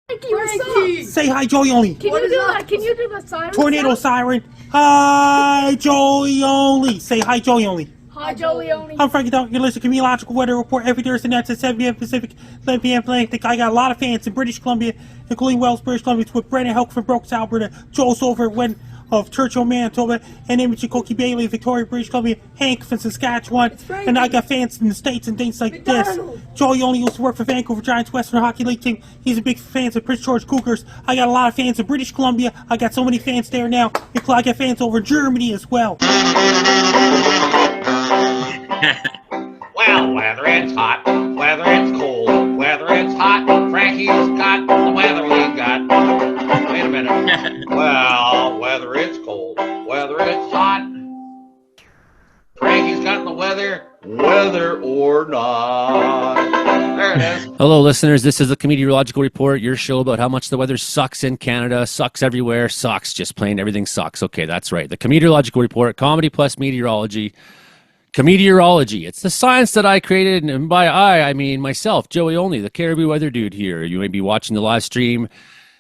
Frankie. Say hi, Joey only. Can you do that? Can you do the siren? Tornado siren. Hi, Joey only. Say hi, Joey only. Hi, Joey only. I'm Frankie Dog. You're listening to Comedeorological Weather Report every Thursday night at 7 p.m. Pacific, 11 p.m. Atlantic. I got a lot of fans in British Columbia, including Wells, British Columbia, with Brendan Helk from Brooks, Alberta, Joel Silver of Churchill, Manitoba, and Amy Chikoki Bailey, Victoria, British Columbia, Hank from Saskatchewan, and I got fans in the States and things like this. Joey only used to work for Vancouver Giants Western Hockey League team. He's a big fan of Prince George Cougars. I got a lot of fans in British Columbia. I got so many fans there now. I got fans over in Germany as well. Well, whether it's hot, whether it's cold, whether it's hot, Frankie's got the weather we got. Wait a minute. Well, whether it's cold, whether it's hot, Frankie's got the weather, whether or not. There it is. Hello, listeners. This is the Comedeorological Report, your show about how much the weather sucks in Canada, sucks everywhere, sucks, just plain everything sucks. Okay, that's right. The Comedeorological Report, comedy plus meteorology. Comedeorology. It's the science that I created, and by I mean myself, Joey Only, the Caribou Weather Dude here. You may be watching the live stream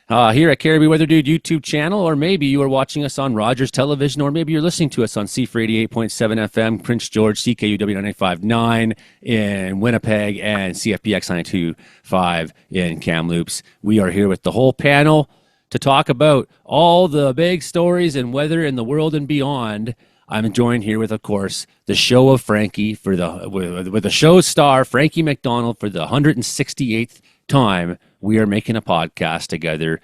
here at Caribou Weather Dude YouTube channel, or maybe you are watching us on Rogers Television, or maybe you're listening to us on C4 88.7 FM, Prince George, CKUW 95.9 in Winnipeg, and CFPX 92.5 in Kamloops. We are here with the whole panel to talk about all the big stories and weather in the world and beyond. I'm joined here with, of course, the show of Frankie with the show's star, Frankie McDonald, for the 168th time. We are making a podcast together,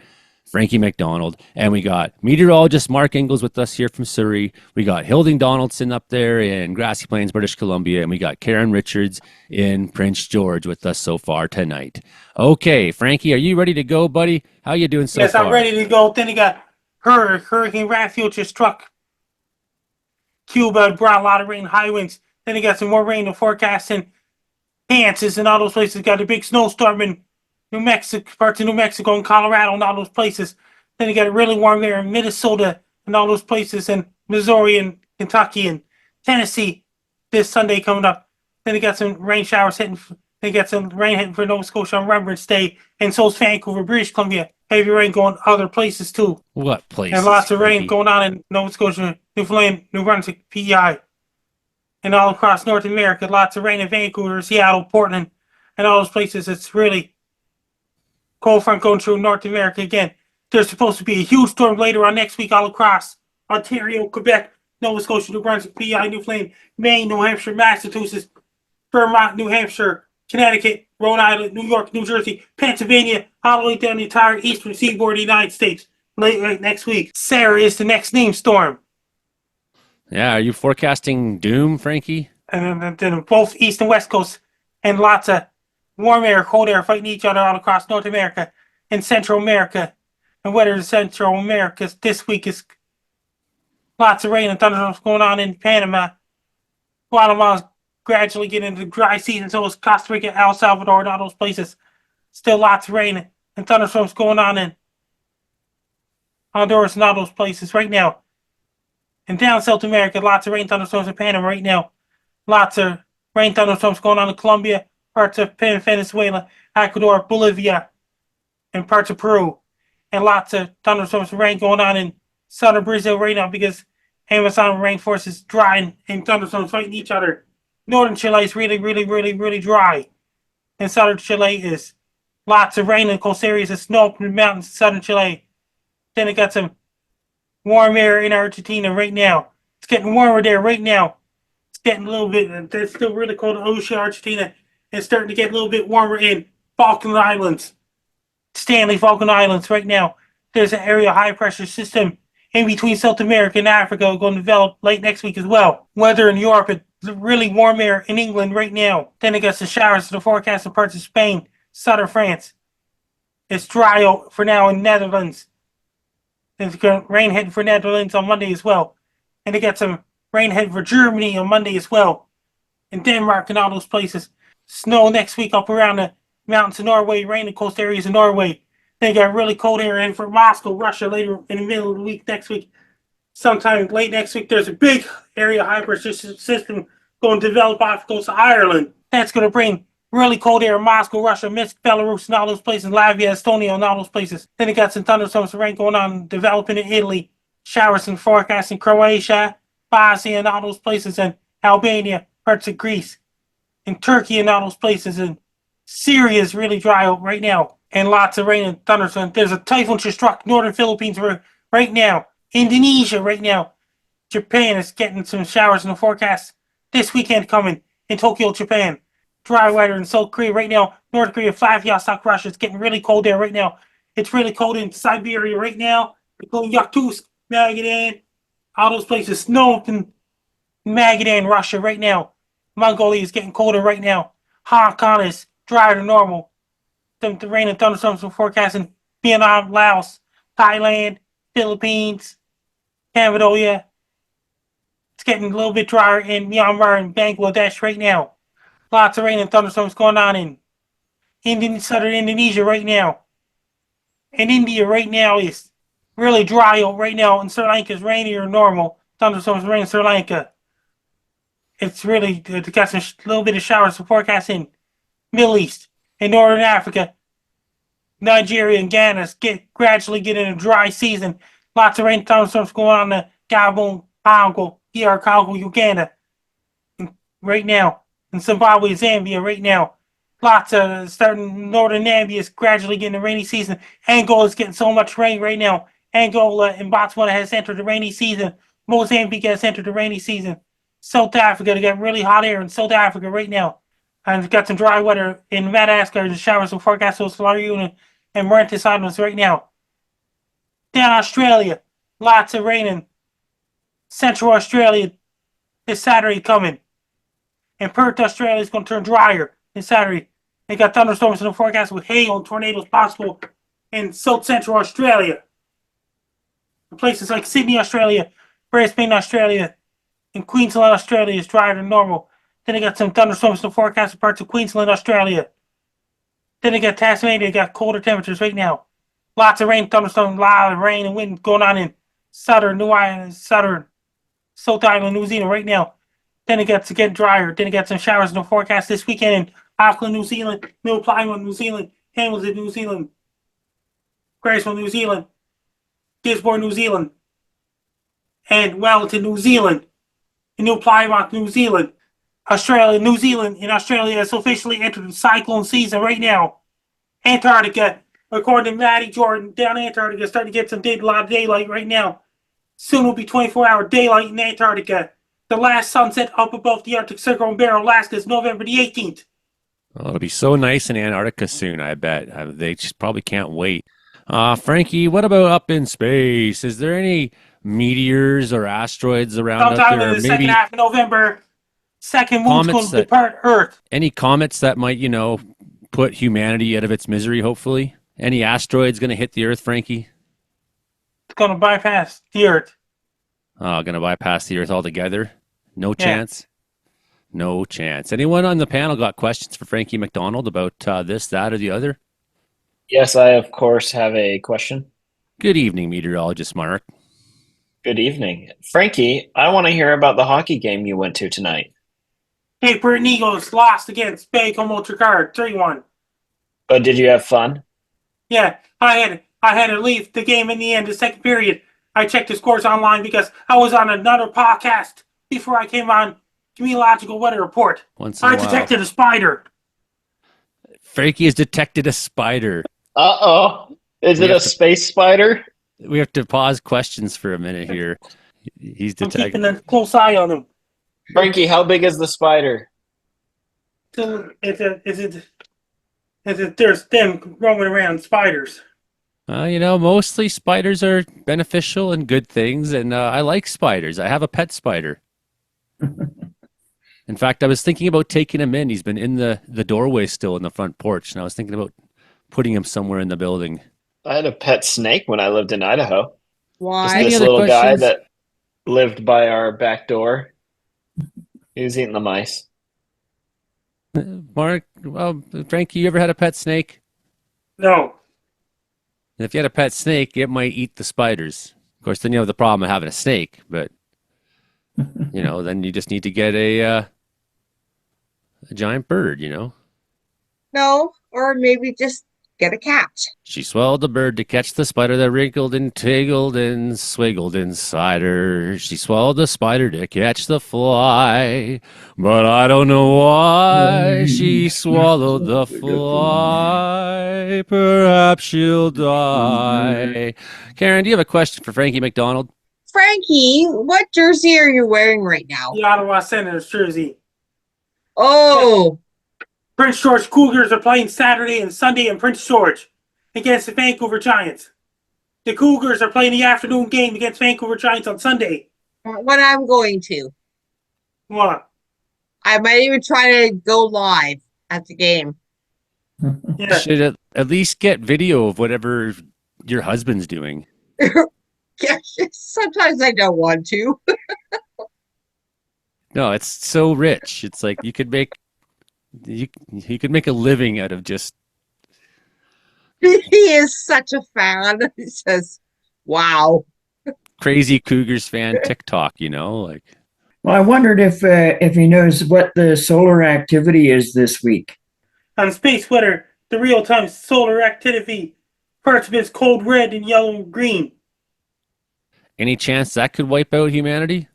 Frankie McDonald, and we got meteorologist Mark Ingalls with us here from Surrey. We got Hilding Donaldson up there in Grassy Plains, British Columbia, and we got Karen Richards in Prince George with us so far tonight. Okay, Frankie, are you ready to go, buddy? How you doing so far? Yes, I'm ready to go. Then he got Hurricane Raphael just struck Cuba, brought a lot of rain, high winds. Then he got some more rain in forecast in Kansas and all those places. Got a big snowstorm in New Mexico, parts of New Mexico and Colorado and all those places. Then he got a really warm there in Minnesota and all those places, and Missouri and Kentucky and Tennessee this Sunday coming up. Then he got some rain showers hitting. They got some rain hitting for Nova Scotia on Remembrance Day, and so's Vancouver, British Columbia. Heavy rain going other places too. What places? And lots of rain Frankie? going on in Nova Scotia, Newfoundland, New Brunswick, PEI, and all across North America. Lots of rain in Vancouver, Seattle, Portland, and all those places. It's really cold front going through North America again. There's supposed to be a huge storm later on next week all across Ontario, Quebec, Nova Scotia, New Brunswick, PEI, Newfoundland, Maine, New Hampshire, Massachusetts, Vermont, New Hampshire, Connecticut, Rhode Island, New York, New Jersey, Pennsylvania, all the way down the entire eastern seaboard of the United States. Late next week. Sarah is the next named storm. Yeah, are you forecasting doom, Frankie? And then both east and west coast, and lots of warm air, cold air fighting each other all across North America and Central America. And weather in Central America this week is lots of rain and thunderstorms going on in Panama. Guatemala's gradually getting into the dry season, so is Costa Rica, El Salvador, and all those places. Still lots of rain and thunderstorms going on in Honduras and all those places right now. And down South America, lots of rain thunderstorms in Panama right now. Lots of rain thunderstorms going on in Colombia, parts of Venezuela, Ecuador, Bolivia, and parts of Peru. And lots of thunderstorms and rain going on in southern Brazil right now because Amazon rainforest is dry and thunderstorms fighting each other. Northern Chile is really, really, really, really dry. And southern Chile is lots of rain in coast areas and snow up in the mountains in southern Chile. Then it got some warm air in Argentina right now. It's getting warmer there right now. It's getting a little bit, it's still really cold in Ocean, Argentina. It's starting to get a little bit warmer in Falkland Islands. Stanley Falkland Islands right now. There's an area high pressure system in between South America and Africa going to develop late next week as well. Weather in Europe, it's really warm air in England right now. Then it got some showers to the forecast in parts of Spain, southern France. It's dry for now in Netherlands. There's rain heading for Netherlands on Monday as well. And they got some rain heading for Germany on Monday as well. And Denmark and all those places. Snow next week up around the mountains of Norway, rain in coast areas of Norway. They got really cold air in for Moscow, Russia later in the middle of the week next week. Sometime late next week, there's a big area high pressure system going to develop off the coast of Ireland. That's going to bring Really cold air in Moscow, Russia, Minsk, Belarus, and all those places, Latvia, Estonia, and all those places. Then it got some thunderstorms and rain going on, developing in Italy. Showers and forecasts in Croatia, Bosnia, and all those places, and Albania, parts of Greece, and Turkey, and all those places. And Syria is really dry out right now, and lots of rain and thunderstorms. There's a typhoon just struck northern Philippines right now. Indonesia right now. Japan is getting some showers in the forecast this weekend coming in Tokyo, Japan. Dry weather in South Korea right now. North Korea, Vladivostok, Russia. It's getting really cold there right now. It's really cold in Siberia right now. Including Yakutsk, Magadan, all those places. Snow in Magadan, Russia right now. Mongolia is getting colder right now. Hong Kong is drier than normal. The rain and thunderstorms are forecasting Vietnam, Laos, Thailand, Philippines, Cambodia. It's getting a little bit drier in Myanmar and Bangladesh right now. Lots of rain and thunderstorms going on in southern Indonesia right now. And India right now is really dry right now. And Sri Lanka is rainier than normal. Thunderstorms rain in Sri Lanka. It's really got some little bit of showers forecast in Middle East and Northern Africa. Nigeria and Ghana is gradually getting a dry season. Lots of rain and thunderstorms going on in Gabon, Congo, DR Congo, Uganda. Right now. In Zimbabwe, Zambia right now. Lots of starting northern Namibia is gradually getting a rainy season. Angola is getting so much rain right now. Angola and Botswana has entered the rainy season. Mozambique has entered the rainy season. South Africa, they got really hot air in South Africa right now. And we've got some dry weather in Madagascar. The showers will forecast those Florida and Mauritius Islands right now. Down Australia, lots of rain in Central Australia this Saturday coming. And Perth, Australia is going to turn drier this Saturday. They got thunderstorms in the forecast with hail and tornadoes possible in South Central Australia. Places like Sydney, Australia, Brisbane, Australia, and Queensland, Australia is drier than normal. Then they got some thunderstorms in the forecast in parts of Queensland, Australia. Then they got Tasmania, they got colder temperatures right now. Lots of rain, thunderstorms, a lot of rain and wind going on in southern South Island, New Zealand right now. Then it gets to get drier. Then it got some showers in the forecast this weekend in Auckland, New Zealand, New Plymouth, New Zealand, Hamilton, New Zealand, Graceville, New Zealand, Gisborne, New Zealand, and Wellington, New Zealand, and New Plymouth, New Zealand. New Zealand has officially entered the cyclone season right now. Antarctica, according to Matty Jordan, down Antarctica, starting to get a lot of daylight right now. Soon will be 24-hour daylight in Antarctica. The last sunset up above the Arctic Circle in Barrow, Alaska is November the 18th. Oh, it'll be so nice in Antarctica soon, I bet. They just probably can't wait. Frankie, what about up in space? Is there any meteors or asteroids around up Sometime there? in the second half of November, second moon's going to depart Earth. Any comets that might, put humanity out of its misery, hopefully? Any asteroids going to hit the Earth, Frankie? It's going to bypass the Earth. Going to bypass the Earth altogether? No chance? No chance. Anyone on the panel got questions for Frankie McDonald about this, that, or the other? Yes, I, of course, have a question. Good evening, meteorologist Mark. Good evening. Frankie, I want to hear about the hockey game you went to tonight. Paper and Eagles lost against Baco Motorcard 3-1. But did you have fun? Yeah, I had to leave the game in the end, the second period. I checked the scores online because I was on another podcast before I came on Comedeorological Weather Report. I detected a spider. Frankie has detected a spider. Uh-oh. Is it a space spider? We have to pause questions for a minute here. He's detected. I'm keeping a close eye on him. Frankie, how big is the spider? There's them roaming around spiders. Mostly spiders are beneficial and good things, and I like spiders. I have a pet spider. In fact, I was thinking about taking him in. He's been in the doorway still in the front porch, and I was thinking about putting him somewhere in the building. I had a pet snake when I lived in Idaho. Why? Just Any this other little guy questions? that lived by our back door. He was eating the mice. Mark, Frankie, you ever had a pet snake? No. If you had a pet snake, it might eat the spiders. Of course, then you have the problem of having a snake, but then you just need to get a giant bird, No, or maybe just get a cat. She swallowed the bird to catch the spider that wrinkled and tiggled and swiggled inside her. She swallowed the spider to catch the fly, but I don't know why she swallowed the fly. Perhaps she'll die. Karen, do you have a question for Frankie McDonald? Frankie, what jersey are you wearing right now? The Ottawa Senators jersey. Oh, Prince George Cougars are playing Saturday and Sunday in Prince George against the Vancouver Giants. The Cougars are playing the afternoon game against Vancouver Giants on Sunday. what I'm going to. What? I might even try to go live at the game. Yeah. Should at least get video of whatever your husband's doing. Yeah, sometimes I don't want to. No, it's so rich. It's like you could make a living out of just He is such a fan. He says, wow. crazy Cougars fan TikTok, like. Well, I wondered if he knows what the solar activity is this week. On space weather, the real-time solar activity, parts of it's cold red and yellow and green. Any chance that could wipe out humanity?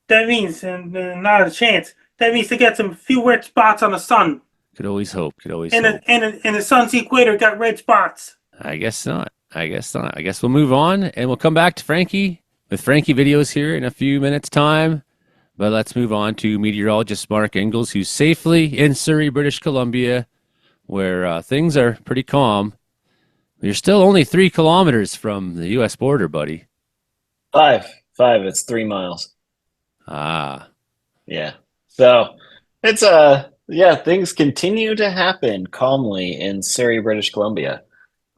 That means, not a chance. That means to get some few red spots on the sun. Could always hope. And the sun's equator got red spots. I guess not. I guess we'll move on and we'll come back to Frankie with Frankie videos here in a few minutes' time. But let's move on to meteorologist Mark Ingalls, who's safely in Surrey, British Columbia, where things are pretty calm. You're still only 3 kilometers from the U.S. border, buddy. 5. It's 3 miles. Ah. Yeah. So it's things continue to happen calmly in Surrey, British Columbia.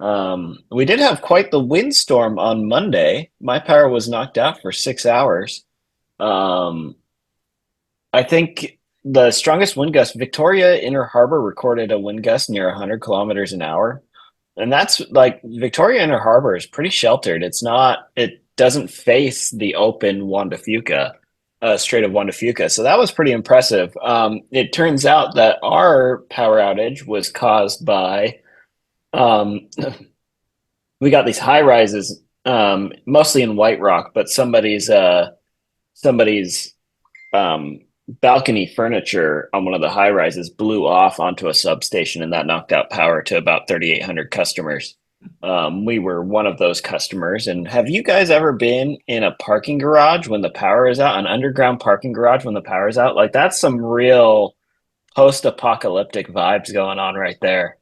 We did have quite the windstorm on Monday. My power was knocked out for 6 hours. I think the strongest wind gust, Victoria Inner Harbor recorded a wind gust near 100 kilometers an hour. And that's like Victoria Inner Harbor is pretty sheltered. It doesn't face the open Juan de Fuca, Strait of Juan de Fuca. So that was pretty impressive. It turns out that our power outage was caused by, we got these high rises, mostly in White Rock, but somebody's balcony furniture on one of the high rises blew off onto a substation, and that knocked out power to about 3,800 customers. We were one of those customers. And have you guys ever been in a parking garage when the power is out, an underground parking garage when the power is out? Like, that's some real post-apocalyptic vibes going on right there.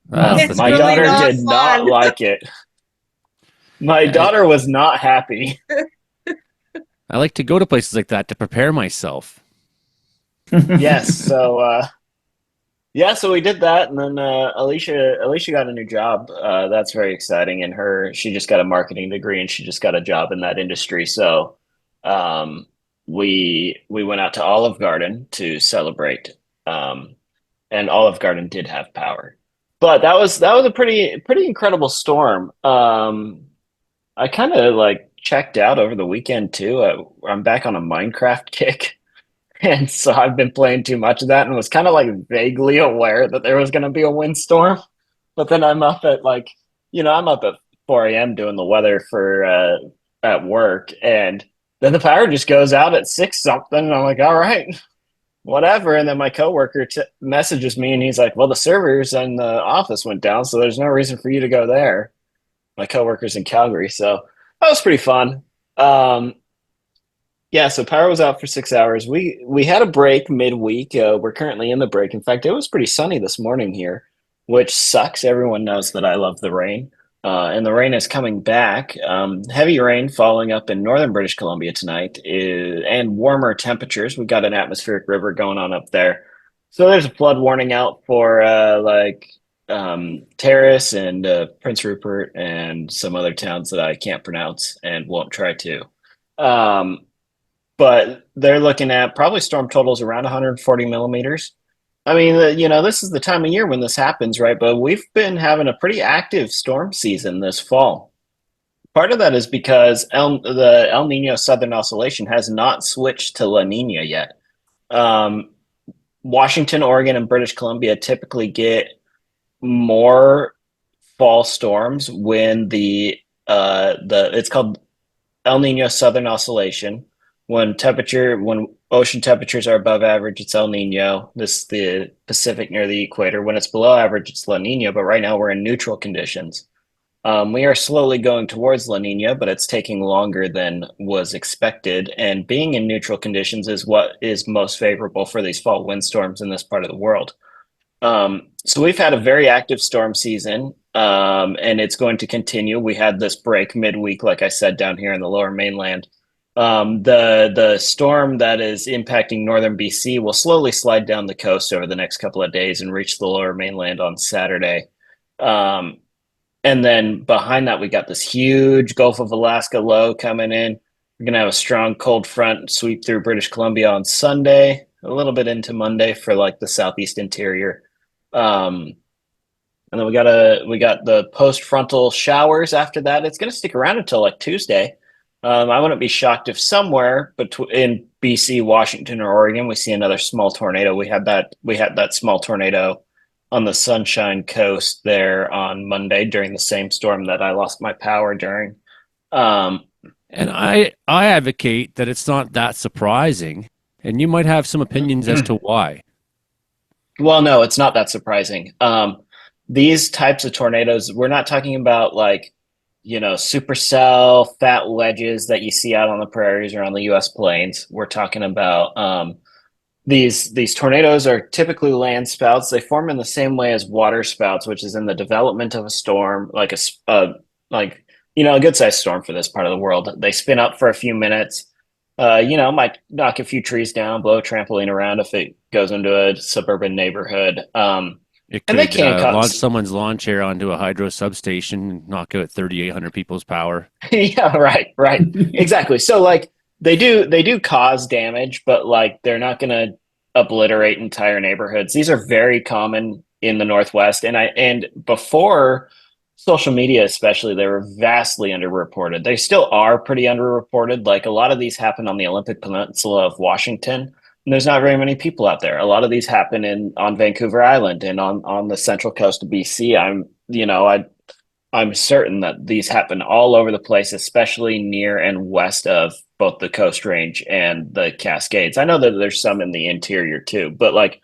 My really daughter not did not fun. like it. My daughter was not happy. I like to go to places like that to prepare myself. Yes. So, so we did that, and then Alicia got a new job. That's very exciting, and she just got a marketing degree, and she just got a job in that industry. So, we went out to Olive Garden to celebrate, and Olive Garden did have power, but that was a pretty incredible storm. I kind of like checked out over the weekend too. I'm back on a Minecraft kick. And so I've been playing too much of that and was kind of like vaguely aware that there was going to be a windstorm. But then I'm up at I'm up at 4 a.m. doing the weather for at work. And then the power just goes out at 6 something. And I'm like, all right, whatever. And then my coworker messages me and he's like, well, the servers in the office went down, so there's no reason for you to go there. My coworker's in Calgary. So that was pretty fun. Yeah, so power was out for 6 hours. We had a break midweek. We're currently in the break. In fact, it was pretty sunny this morning here, which sucks. Everyone knows that I love the rain. And the rain is coming back. Heavy rain falling up in northern British Columbia tonight and warmer temperatures. We've got an atmospheric river going on up there. So there's a flood warning out for Terrace and Prince Rupert and some other towns that I can't pronounce and won't try to. But they're looking at probably storm totals around 140 millimeters. I mean, this is the time of year when this happens, right? But we've been having a pretty active storm season this fall. Part of that is because the El Nino Southern Oscillation has not switched to La Nina yet. Washington, Oregon, and British Columbia typically get more fall storms when it's called El Nino Southern Oscillation. When ocean temperatures are above average, it's El Nino. This is the Pacific near the equator. When it's below average, it's La Nina. But right now we're in neutral conditions. We are slowly going towards La Nina, but it's taking longer than was expected. And being in neutral conditions is what is most favorable for these fall windstorms in this part of the world. So we've had a very active storm season, and it's going to continue. We had this break midweek, like I said, down here in the lower mainland. The storm that is impacting northern BC will slowly slide down the coast over the next couple of days and reach the lower mainland on Saturday. And then behind that, we got this huge Gulf of Alaska low coming in. We're going to have a strong cold front sweep through British Columbia on Sunday, a little bit into Monday for like the southeast interior. And then we got the post-frontal showers after that. It's going to stick around until like Tuesday. I wouldn't be shocked if somewhere in BC, Washington, or Oregon, we see another small tornado. We had that small tornado on the Sunshine Coast there on Monday during the same storm that I lost my power during. And I advocate that it's not that surprising, and you might have some opinions as to why. Well, no, it's not that surprising. These types of tornadoes, we're not talking about like, supercell fat wedges that you see out on the prairies or on the U.S. plains. We're talking about these tornadoes are typically land spouts. They form in the same way as water spouts, which is in the development of a storm, like a good sized storm for this part of the world. They spin up for a few minutes. Might knock a few trees down, blow a trampoline around if it goes into a suburban neighborhood. It and could they can launch someone's lawn chair onto a hydro substation and knock out 3,800 people's power. Yeah, right, exactly. So like they do cause damage, but like they're not going to obliterate entire neighborhoods. These are very common in the Northwest, and before social media, especially, they were vastly underreported. They still are pretty underreported. Like a lot of these happen on the Olympic Peninsula of Washington. And there's not very many people out there. A lot of these happen on Vancouver Island and on the central coast of BC. I'm certain that these happen all over the place, especially near and west of both the Coast Range and the Cascades. I know that there's some in the interior too, but like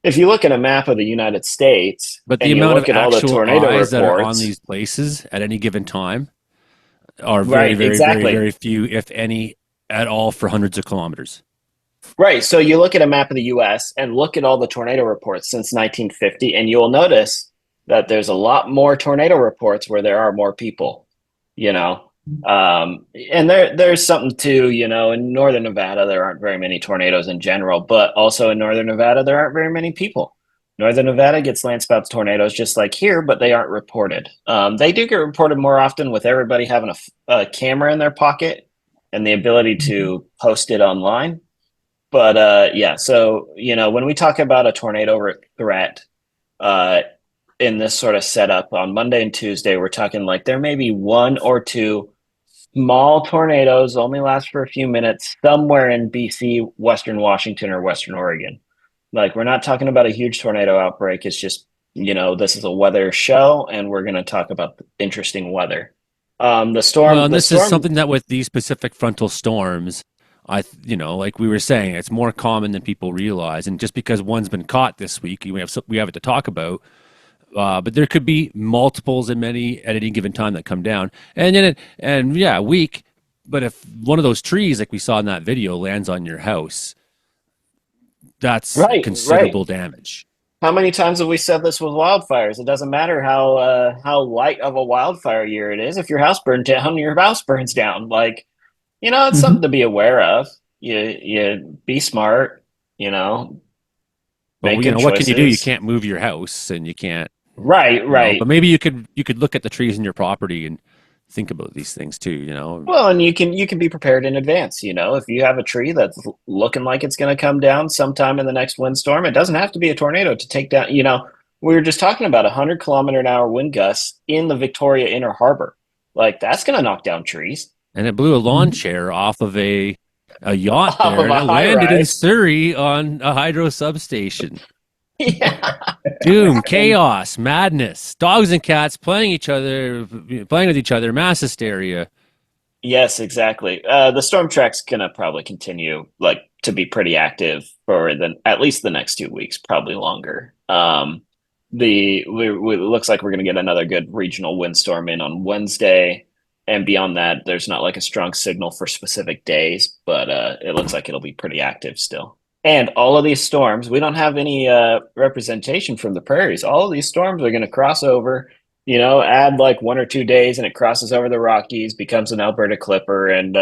if you look at a map of the United States, but the and you amount look of at all the actual tornado eyes that are on reports, these places at any given time are very, right, very, exactly. very, very few, if any, at all, for hundreds of kilometers. Right. So you look at a map of the US and look at all the tornado reports since 1950, and you'll notice that there's a lot more tornado reports where there are more people, and there's something too, in northern Nevada, there aren't very many tornadoes in general, but also in northern Nevada, there aren't very many people. Northern Nevada gets landspouts tornadoes just like here, but they aren't reported. They do get reported more often with everybody having a camera in their pocket and the ability to post it online. But yeah, so when we talk about a tornado threat in this sort of setup on Monday and Tuesday, we're talking like there may be one or two small tornadoes, only last for a few minutes, somewhere in BC, Western Washington, or Western Oregon. Like we're not talking about a huge tornado outbreak. It's just this is a weather show, and we're going to talk about interesting weather. The storm. Well, and this is something that with these Pacific frontal storms, like we were saying, it's more common than people realize. And just because one's been caught this week, we have it to talk about. But there could be multiples and many at any given time that come down. And weak. But if one of those trees, like we saw in that video, lands on your house, that's considerable damage. How many times have we said this with wildfires? It doesn't matter how light of a wildfire year it is. If your house burns down, your house burns down. Like, it's something to be aware of. You be smart, make good what can you do? You choices. can't move your house, and you can't. Right. But maybe you could look at the trees in your property and think about these things too. Well, and you can be prepared in advance. If you have a tree that's looking like it's going to come down sometime in the next windstorm, it doesn't have to be a tornado to take down. We were just talking about 100-kilometer-an-hour wind gusts in the Victoria Inner Harbor. Like that's going to knock down trees. And it blew a lawn chair off of a yacht Off there, of and a it landed in high-rise. Surrey on a hydro substation. Yeah. Doom, chaos, madness, dogs and cats playing with each other, mass hysteria. Yes, exactly. The storm track's gonna probably continue like to be pretty active for at least the next 2 weeks, probably longer. It looks like we're gonna get another good regional windstorm in on Wednesday, and beyond that, there's not like a strong signal for specific days, but it looks like it'll be pretty active still. And all of these storms, we don't have any representation from the prairies. All of these storms are gonna cross over, add like 1 or 2 days and it crosses over the Rockies, becomes an Alberta Clipper, and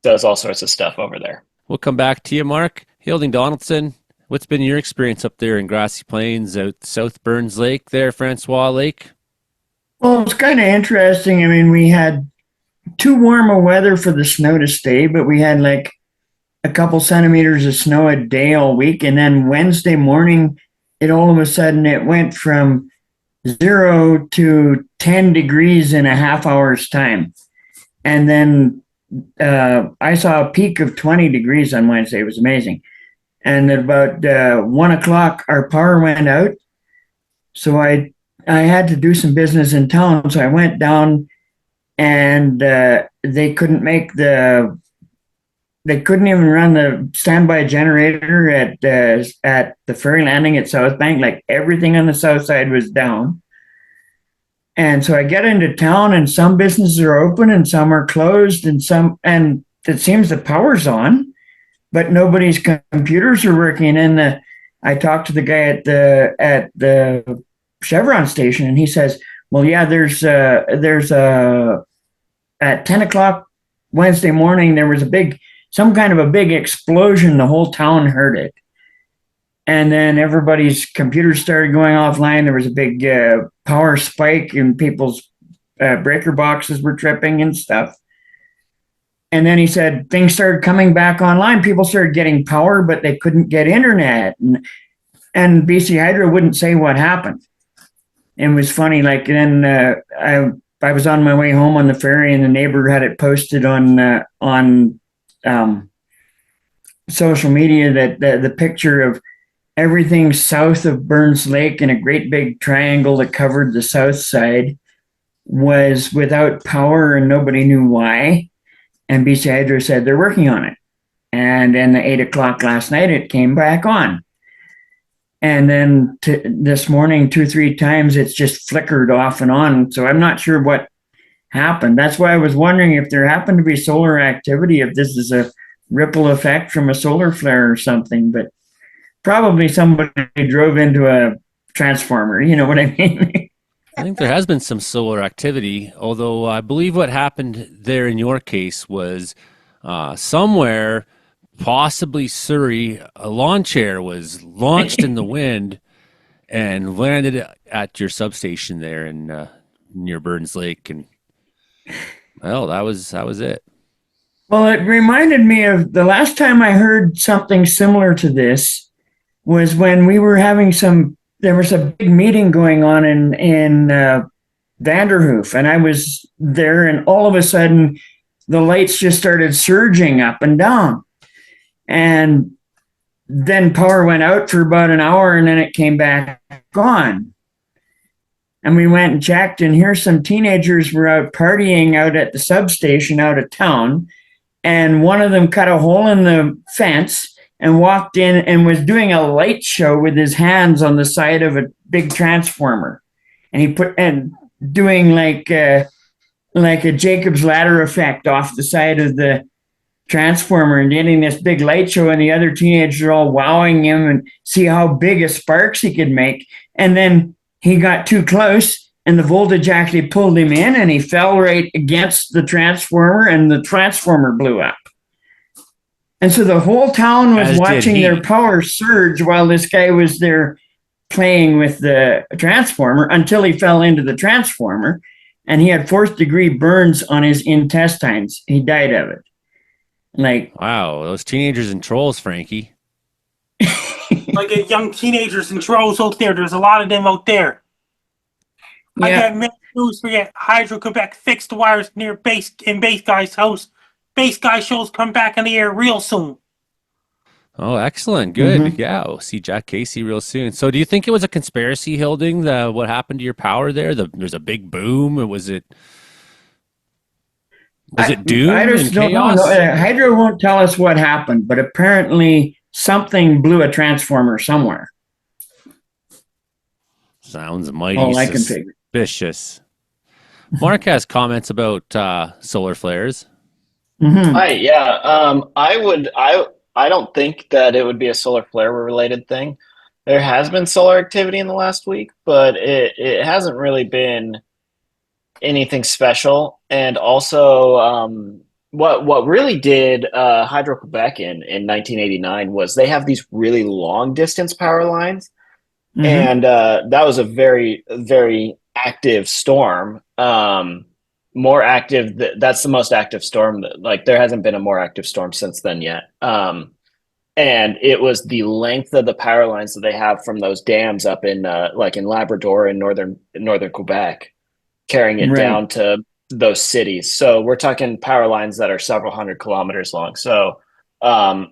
does all sorts of stuff over there. We'll come back to you, Mark. Hilding Donaldson, what's been your experience up there in Grassy Plains, out South Burns Lake, there, Francois Lake? Well, it's kind of interesting. I mean, we had too warm a weather for the snow to stay, but we had like a couple centimeters of snow a day all week. And then Wednesday morning, it all of a sudden it went from 0 to 10 degrees in a half hour's time. And then I saw a peak of 20 degrees on Wednesday. It was amazing. And at about 1 o'clock, our power went out. So I had to do some business in town. So I went down, and they couldn't even run the standby generator at the ferry landing at South Bank. Like everything on the south side was down. And so I get into town, and some businesses are open and some are closed, and it seems the power's on, but nobody's computers are working. And I talked to the guy at the Chevron station, and he says, "Well, yeah, there's at 10 o'clock Wednesday morning, there was some kind of a big explosion. The whole town heard it. And then everybody's computers started going offline. There was a big power spike, and people's breaker boxes were tripping and stuff." And then he said things started coming back online. People started getting power, but they couldn't get internet. And BC Hydro wouldn't say what happened. It was funny. Like then I was on my way home on the ferry, and the neighbor had it posted on social media that the picture of everything south of Burns Lake in a great big triangle that covered the south side was without power, and nobody knew why. And BC Hydro said they're working on it. And then at 8 o'clock last night, it came back on. And then this morning, 2-3 times, it's just flickered off and on. So I'm not sure what happened. That's why I was wondering if there happened to be solar activity, if this is a ripple effect from a solar flare or something. But probably somebody drove into a transformer. You know what I mean? I think there has been some solar activity, although I believe what happened there in your case was somewhere, possibly Surrey, a lawn chair was launched in the wind and landed at your substation there in near Burns Lake, and well, that was it. Well, it reminded me of the last time I heard something similar to this was when we were having there was a big meeting going on in Vanderhoof, and I was there, and all of a sudden the lights just started surging up and down. And then power went out for about an hour, and then it came back on. And we went and checked, and here some teenagers were out partying out at the substation out of town. And one of them cut a hole in the fence and walked in and was doing a light show with his hands on the side of a big transformer. And doing like a Jacob's ladder effect off the side of the transformer and getting this big light show, and the other teenagers are all wowing him and see how big a sparks he could make. And then he got too close, and the voltage actually pulled him in, and he fell right against the transformer, and the transformer blew up. And so the whole town was watching their power surge while this guy was there playing with the transformer until he fell into the transformer, and he had 4th-degree burns on his intestines. He died of it. Like, wow, those teenagers and trolls, Frankie. Like young teenagers and trolls out there. There's a lot of them out there. Yeah. I got many news for you. Hydro-Quebec fixed the wires near Base Guy's house. Base Guy shows come back in the air real soon. Oh, excellent. Good. Mhm. Yeah, we'll see Jack Casey real soon. So do you think it was a conspiracy, Hilding, what happened to your power there? There's a big boom, or was it I doom and just don't know. No, chaos? Hydro won't tell us what happened, but apparently something blew a transformer somewhere. Sounds mighty All I can figure. suspicious. Mark has comments about solar flares. Hmm. I don't think that it would be a solar flare related thing. There has been solar activity in the last week, but it hasn't really been anything special. And also, what really did Hydro Quebec in 1989 was they have these really long distance power lines, Hmm. and that was a very active storm. More active. That's the most active storm. Like there hasn't been a more active storm since then yet. And it was the length of the power lines that they have from those dams up in like in Labrador and northern Quebec, carrying it Right. down to those cities. So we're talking power lines that are several hundred kilometers long. So um,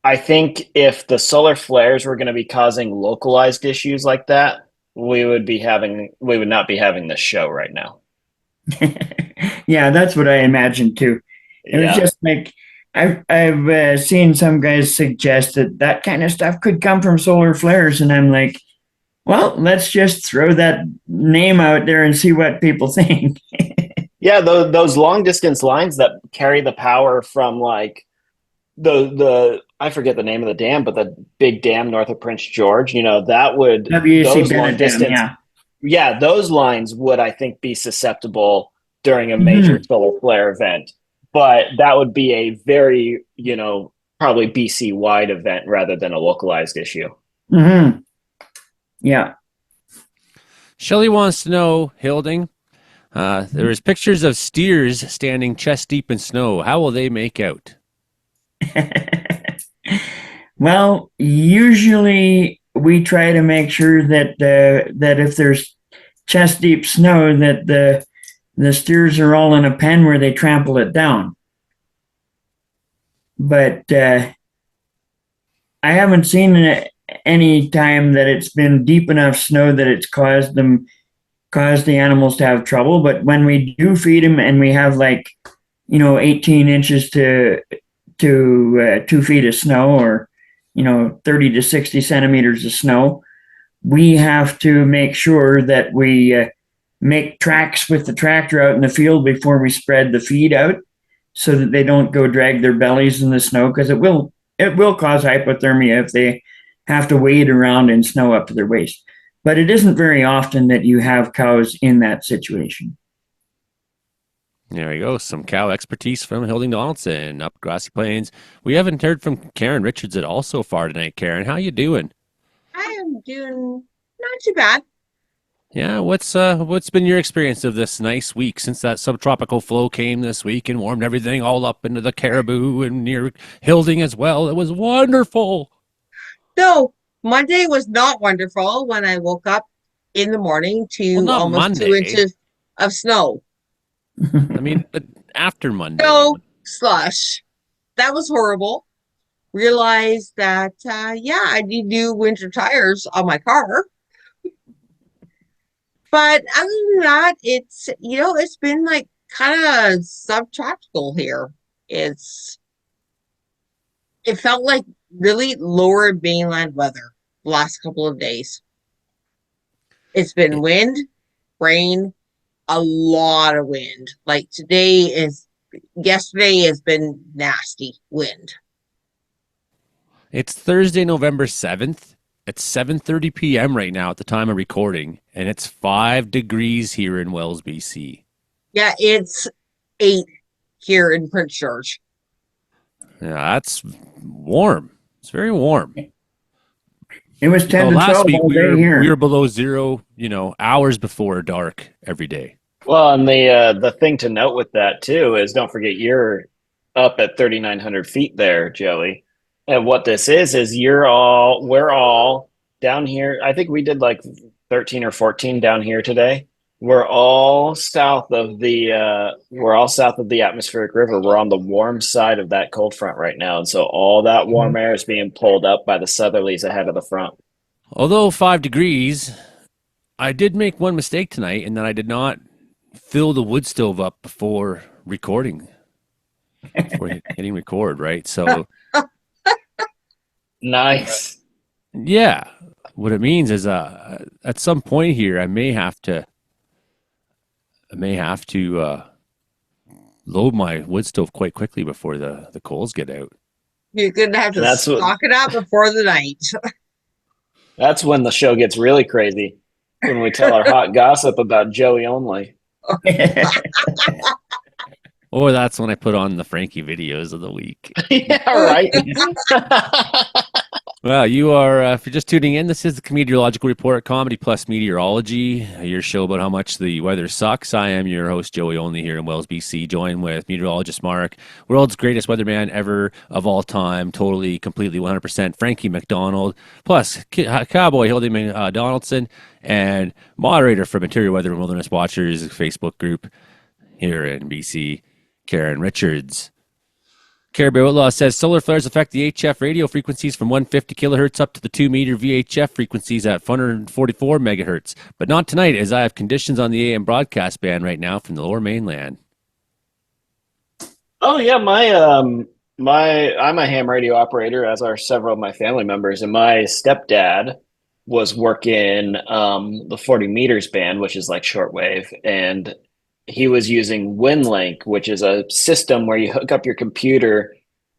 I think if the solar flares were going to be causing localized issues like that, we would not be having this show right now. Yeah, that's what I imagined too. It was Yeah. just like I've seen some guys suggest that that kind of stuff could come from solar flares, and I'm like, well, let's just throw that name out there and see what people think. Yeah, those long distance lines that carry the power from like the I forget the name of the dam, but the big dam north of Prince George, that would WC those long Bennett Dam, distance, yeah. yeah, those lines would I think be susceptible during a major Hmm. solar flare event. But that would be a very, probably BC wide event rather than a localized issue. Hmm. Yeah. Shelley wants to know, Hilding, there is pictures of steers standing chest deep in snow. How will they make out? Well, usually we try to make sure that that if there's chest deep snow, that the steers are all in a pen where they trample it down. But I haven't seen any time that it's been deep enough snow that it's caused the animals to have trouble. But when we do feed them and we have like 18 inches to 2 feet of snow, or 30 to 60 centimeters of snow, we have to make sure that we make tracks with the tractor out in the field before we spread the feed out, so that they don't go drag their bellies in the snow, because it will cause hypothermia if they have to wade around in snow up to their waist. But it isn't very often that you have cows in that situation. There you go. Some cow expertise from Hilding Donaldson up Grassy Plains. We haven't heard from Karen Richards at all so far tonight. Karen, how you doing? I am doing not too bad. Yeah, what's been your experience of this nice week since that subtropical flow came this week and warmed everything all up into the Caribou and near Hilding as well? It was wonderful. So Monday was not wonderful when I woke up in the morning Well, to not almost two Monday. inches of snow. I mean, but after Monday. Snow slush. That was horrible. Realized that yeah, I need new winter tires on my car. But other than that, it's been like kind of subtropical here. It's it felt like really lower mainland weather the last couple of days. It's been wind, rain, a lot of wind. Like yesterday has been nasty wind. It's Thursday, November 7th. It's 7:30 p.m. right now at the time of recording, and it's 5 degrees here in Wells, BC. Yeah, it's 8 here in Prince George. Yeah, that's warm. It's very warm. It was 10 to Last 12 week all we day were here. below zero, hours before dark every day. Well, and the thing to note with that too is don't forget you're up at 3,900 feet there, Joey. And what this is we're all down here. I think we did like 13 or 14 down here today. We're all south of the atmospheric river. We're on the warm side of that cold front right now, and so all that warm air is being pulled up by the southerlies ahead of the front. Although 5 degrees, I did make one mistake tonight, and that I did not fill the wood stove up before recording, before hitting record, right? So, Nice. yeah, what it means is at some point here, I may have to load my wood stove quite quickly before the coals get out. You're gonna have to That's what- stock it up before the night. That's when the show gets really crazy. When we tell our hot gossip about Joey only. Or that's when I put on the Frankie videos of the week. Yeah, right. Well, you are, if you're just tuning in, this is the Comedeorological Report, Comedy Plus Meteorology, your show about how much the weather sucks. I am your host, Joey Only, here in Wells, BC, joined with meteorologist Mark, world's greatest weatherman ever of all time, totally, completely, 100%, Frankie McDonald, plus Cowboy Hildy Donaldson, and moderator for Interior Weather and Wilderness Watchers Facebook group here in BC, Karen Richards. Caribou Outlaw says solar flares affect the HF radio frequencies from 150 kilohertz up to the 2 meter VHF frequencies at 144 megahertz, but not tonight as I have conditions on the AM broadcast band right now from the lower mainland. Oh yeah, I'm a ham radio operator, as are several of my family members, and my stepdad was working the 40 meters band, which is like shortwave, and he was using WinLink, which is a system where you hook up your computer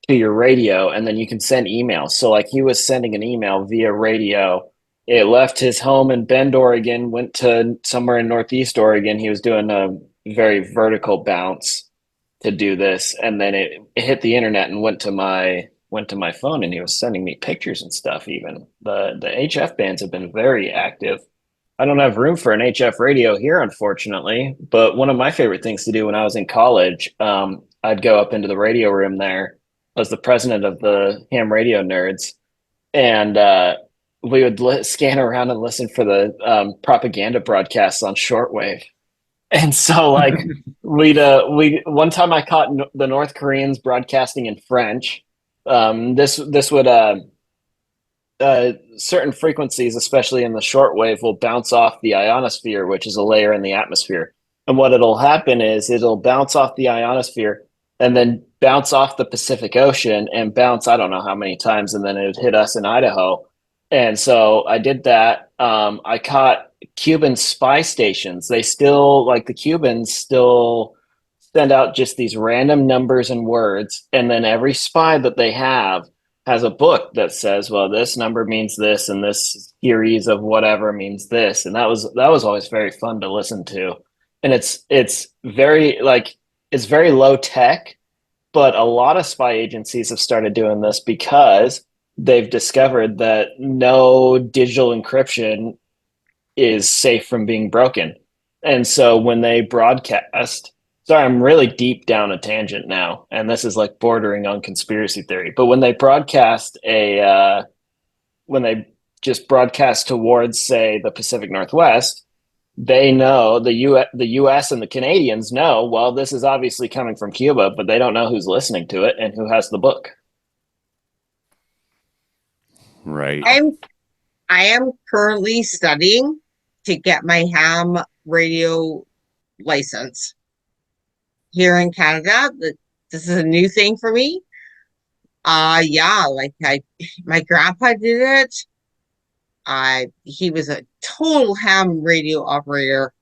to your radio and then you can send emails. So like he was sending an email via radio. It left his home in Bend, Oregon, went to somewhere in Northeast Oregon. He was doing a very vertical bounce to do this. And then it hit the internet and went to my phone, and he was sending me pictures and stuff even. The HF bands have been very active. I don't have room for an HF radio here, unfortunately, but one of my favorite things to do when I was in college, I'd go up into the radio room there. I was the president of the ham radio nerds, and we would scan around and listen for the propaganda broadcasts on shortwave. And so, like, we one time I caught the North Koreans broadcasting in French. This would certain frequencies, especially in the shortwave, will bounce off the ionosphere, which is a layer in the atmosphere. And what it'll happen is it'll bounce off the ionosphere and then bounce off the Pacific Ocean and bounce, I don't know how many times, and then it would hit us in Idaho. And so I did that. I caught Cuban spy stations. They still, like the Cubans, still send out just these random numbers and words. And then every spy that they have has a book that says, well, this number means this and this series of whatever means this. And that was always very fun to listen to. And it's very low tech, but a lot of spy agencies have started doing this because they've discovered that no digital encryption is safe from being broken. And so when they broadcast, sorry, I'm really deep down a tangent now, and this is like bordering on conspiracy theory. But when they broadcast when they just broadcast towards, say, the Pacific Northwest, they know the U.S. and the Canadians know. Well, this is obviously coming from Cuba, but they don't know who's listening to it and who has the book. Right. I am currently studying to get my ham radio license here in Canada. This is a new thing for me. Yeah, like my grandpa did it. He was a total ham radio operator.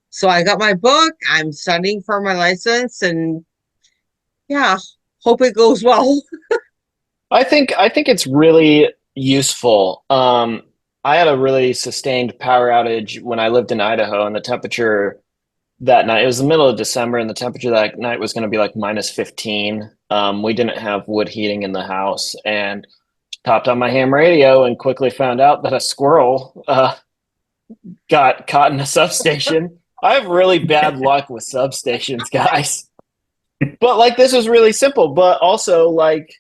So I got my book. I'm studying for my license, and yeah, hope it goes well. I think it's really useful. I had a really sustained power outage when I lived in Idaho, and the temperature that night, it was the middle of December, and the temperature that night was going to be like minus 15. We didn't have wood heating in the house, and popped on my ham radio and quickly found out that a squirrel got caught in a substation. I have really bad luck with substations, guys. But like, this was really simple. But also, like,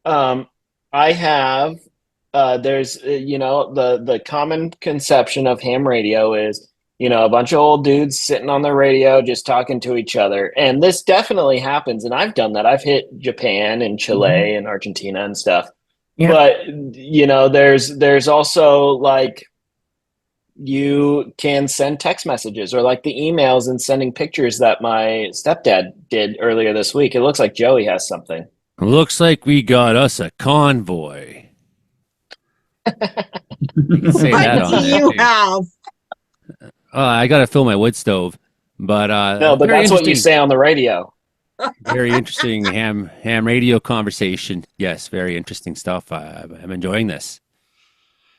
I have there's the common conception of ham radio is a bunch of old dudes sitting on their radio just talking to each other. And this definitely happens. And I've done that. I've hit Japan and Chile and Argentina and stuff. Yeah. But there's also like you can send text messages or like the emails and sending pictures that my stepdad did earlier this week. It looks like Joey has something. Looks like we got us a convoy. You can say that What on do there, you too. have? I got to fill my wood stove. But No, but very that's what you interesting- say on the radio. Very interesting ham radio conversation. Yes, very interesting stuff. I'm enjoying this.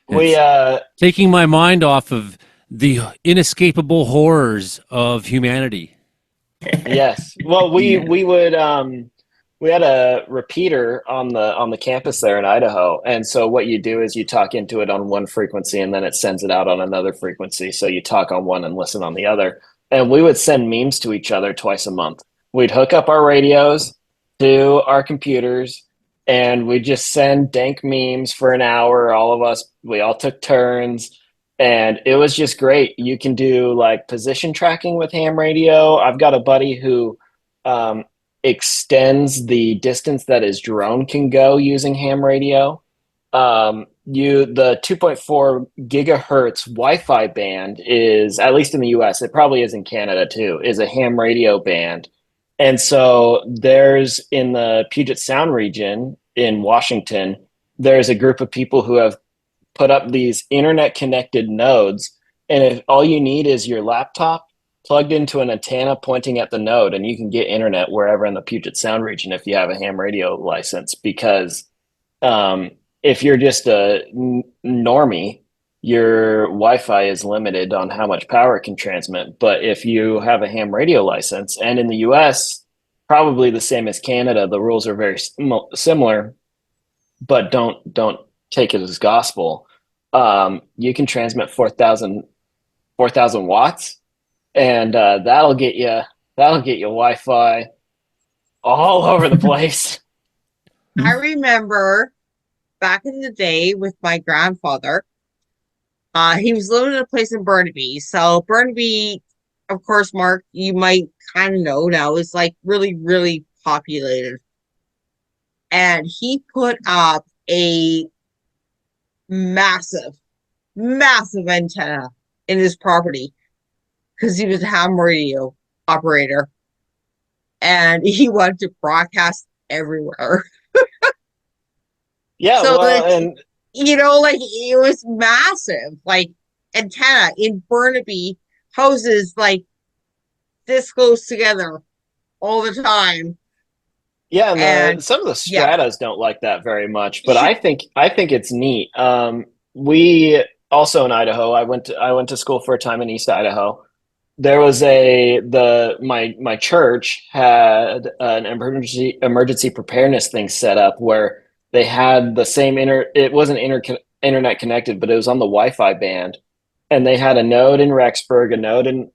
We Taking my mind off of the inescapable horrors of humanity. yes. Well, we would we had a repeater on the campus there in Idaho, and so what you do is you talk into it on one frequency, and then it sends it out on another frequency. So you talk on one and listen on the other. And we would send memes to each other twice a month. We'd hook up our radios to our computers, and we'd just send dank memes for an hour. All of us, we all took turns, and it was just great. You can do like position tracking with ham radio. I've got a buddy who extends the distance that his drone can go using ham radio. The 2.4 gigahertz Wi-Fi band is, at least in the US, it probably is in Canada too, is a ham radio band. And so there's in the Puget Sound region in Washington, there's a group of people who have put up these internet connected nodes. And if all you need is your laptop plugged into an antenna pointing at the node, and you can get internet wherever in the Puget Sound region if you have a ham radio license. Because if you're just a normie, your Wi-Fi is limited on how much power it can transmit. But if you have a ham radio license, and in the US, probably the same as Canada, the rules are very similar, but don't take it as gospel. You can transmit 4,000 watts, and that'll get you Wi-Fi all over the place. I remember back in the day with my grandfather, he was living in a place in Burnaby. So Burnaby, of course, Mark, you might kind of know now, is like really, really populated. And he put up a massive, massive antenna in his property because he was a ham radio operator. And he wanted to broadcast everywhere. Yeah, So, well, like, and like it was massive, like antenna in Burnaby, houses like this close together all the time. yeah, And some of the yeah. stratas don't like that very much, but I think it's neat. We also in Idaho, I went to school for a time in East Idaho. There was my church had an emergency preparedness thing set up where they had the same it wasn't internet connected, but it was on the Wi-Fi band, and they had a node in Rexburg, a node in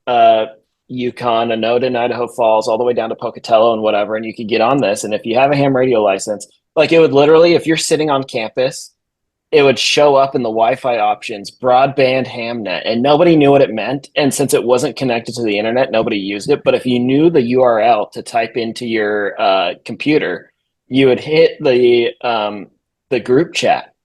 Yukon, a node in Idaho Falls, all the way down to Pocatello and whatever. And you could get on this, and if you have a ham radio license, like it would literally, if you're sitting on campus, it would show up in the Wi-Fi options, broadband hamnet, and nobody knew what it meant. And since it wasn't connected to the internet, nobody used it. But if you knew the URL to type into your computer, you would hit the group chat